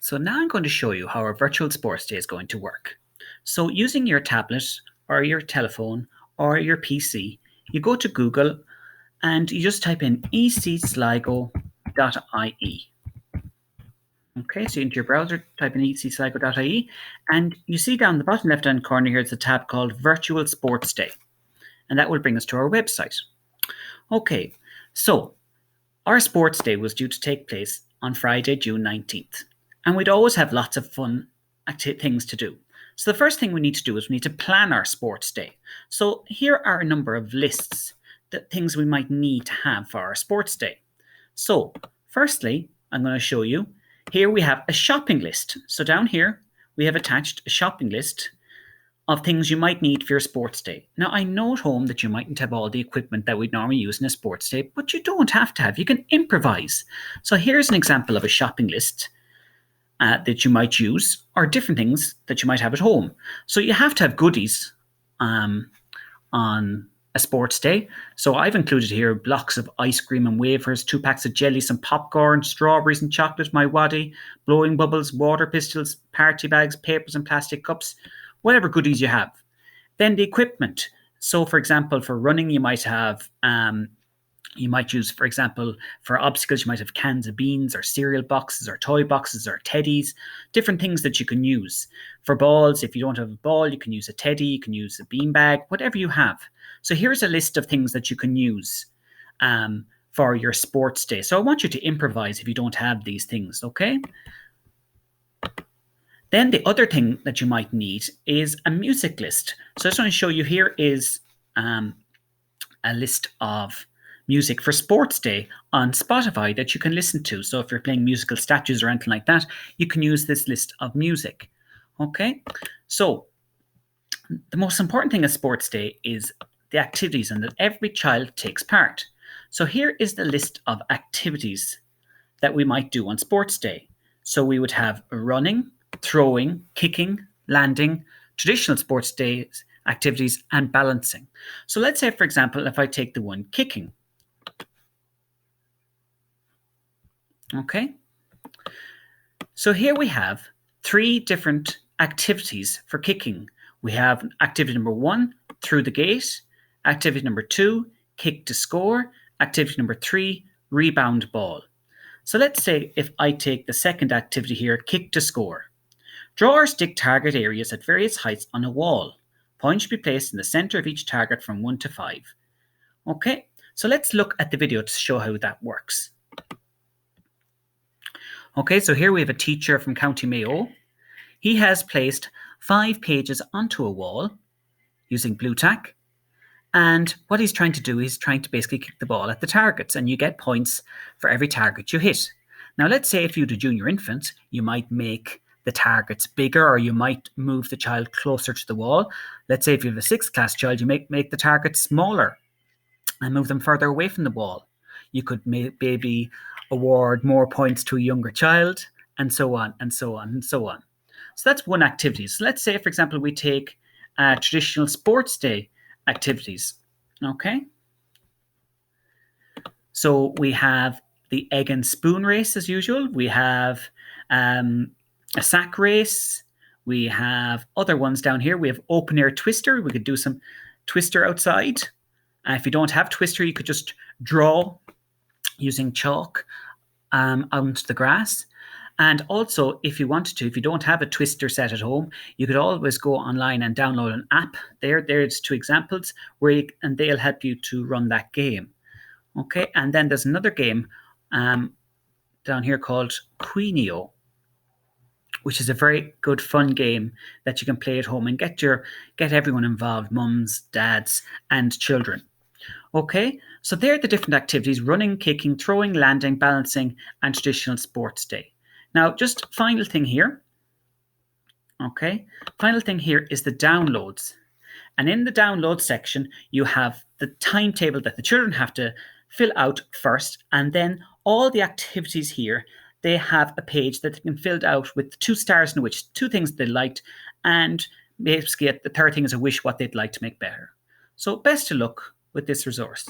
So now I'm going to show you how our virtual sports day is going to work. So using your tablet or your telephone or your PC, you go to Google and you just type in ecsligo.ie. Okay, so into your browser, type in ecsligo.ie, and you see down the bottom left-hand corner here, it's a tab called Virtual Sports Day, and that will bring us to our website. Okay, so our sports day was due to take place on Friday, June 19th, and we'd always have lots of fun things to do. So the first thing we need to do is we need to plan our sports day. So here are a number of lists, that things we might need to have for our sports day. So firstly, I'm going to show you, here we have a shopping list. So down here, we have attached a shopping list of things you might need for your sports day. Now, I know at home that you mightn't have all the equipment that we'd normally use in a sports day, but you don't have to have. You can improvise. So here's an example of a shopping list that you might use, or different things that you might have at home. So you have to have goodies on a sports day. So I've included here blocks of ice cream and wafers, 2 packs of jelly, some popcorn, strawberries and chocolate, my waddy, blowing bubbles, water pistols, party bags, papers and plastic cups, whatever goodies you have. Then the equipment. So for example, for running, you might have, you might use, for example, for obstacles, you might have cans of beans or cereal boxes or toy boxes or teddies, different things that you can use. For balls, if you don't have a ball, you can use a teddy, you can use a beanbag, whatever you have. So here's a list of things that you can use for your sports day. So I want you to improvise if you don't have these things, okay? Then the other thing that you might need is a music list. So I just want to show you, here is a list of music for sports day on Spotify that you can listen to. So if you're playing musical statues or anything like that, you can use this list of music. Okay, so the most important thing at sports day is the activities, and that every child takes part. So here is the list of activities that we might do on sports day. So we would have running, throwing, kicking, landing, traditional sports day activities, and balancing. So let's say, for example, if I take the one kicking. Okay, so here we have 3 different activities for kicking. We have activity number 1, through the gate, activity number 2, kick to score, activity number 3, rebound ball. So let's say if I take the second activity here, kick to score. Draw or stick target areas at various heights on a wall. Points should be placed in the center of each target from 1 to 5. Okay, so let's look at the video to show how that works. Okay, so here we have a teacher from County Mayo. He has placed 5 pages onto a wall using blue tack. And what he's trying to do, he's trying to basically kick the ball at the targets, and you get points for every target you hit. Now, let's say if you had a junior infant, you might make the targets bigger, or you might move the child closer to the wall. Let's say if you have a 6th class child, you make the targets smaller and move them further away from the wall. You could maybe award more points to a younger child, and so on, and so on, and so on. So that's one activity. So let's say, for example, we take traditional sports day activities. Okay. So we have the egg and spoon race as usual. We have a sack race. We have other ones down here. We have open air twister. We could do some twister outside. If you don't have twister, you could just draw using chalk onto the grass. And also, if you wanted to, if you don't have a twister set at home, you could always go online and download an app. There's 2 examples and they'll help you to run that game. Okay, and then there's another game down here called Queenio, which is a very good fun game that you can play at home and get everyone involved, mums, dads, and children. Okay, so there are the different activities: running, kicking, throwing, landing, balancing, and traditional sports day. Now, just final thing here. Okay, final thing here is the downloads. And in the download section, you have the timetable that the children have to fill out first, and then all the activities here, they have a page that they can fill out with 2 stars in which 2 things they liked, and basically the third thing is a wish what they'd like to make better. So best of luck with this resource.